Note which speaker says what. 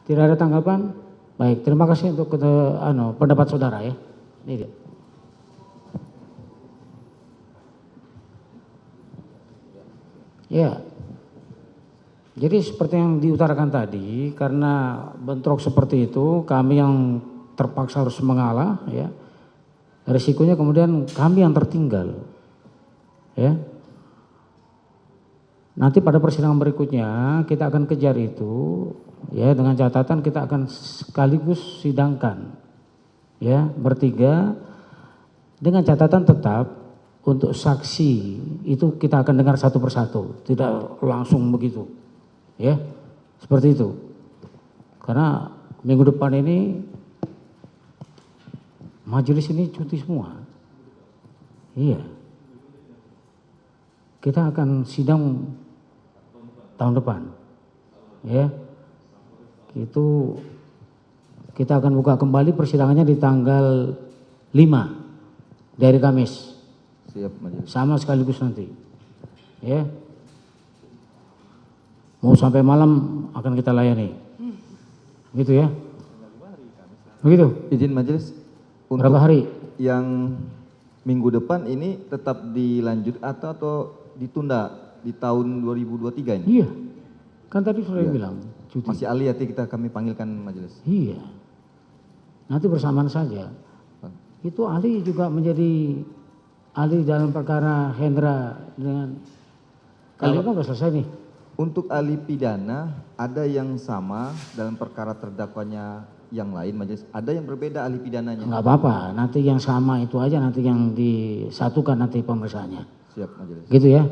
Speaker 1: Tidak ada tanggapan? Baik, terima kasih untuk pendapat saudara ya. Ini dia. Ya, jadi seperti yang diutarakan tadi, karena bentrok seperti itu, kami yang terpaksa harus mengalah, ya. Risikonya kemudian kami yang tertinggal, ya. Nanti pada persidangan berikutnya kita akan kejar itu, ya, dengan catatan kita akan sekaligus sidangkan, ya, bertiga, dengan catatan tetap. Untuk saksi itu kita akan dengar satu persatu, tidak langsung begitu, ya, seperti itu. Karena minggu depan ini majelis ini cuti semua, iya. Kita akan sidang tahun depan, ya. Itu kita akan buka kembali persidangannya di tanggal 5 dari Kamis.
Speaker 2: Siap, majelis.
Speaker 1: Sama sekaligus nanti, ya. Mau sampai malam akan kita layani, gitu ya. Begitu.
Speaker 2: Izin majelis.
Speaker 1: Berapa hari?
Speaker 2: Yang minggu depan ini tetap dilanjut atau ditunda di tahun 2023 ini?
Speaker 1: Iya, kan tadi sudah bilang cuti.
Speaker 2: Masih ahli ya, kami panggilkan majelis.
Speaker 1: Iya, nanti bersamaan saja. Itu ahli juga menjadi ahli dalam perkara Hendra dengan kali itu sudah selesai nih.
Speaker 2: Untuk ahli pidana ada yang sama dalam perkara terdakwanya yang lain majelis, ada yang berbeda ahli pidananya.
Speaker 1: Enggak apa-apa, nanti yang sama itu aja, nanti yang disatukan nanti pemeriksaannya.
Speaker 2: Siap majelis.
Speaker 1: Gitu ya.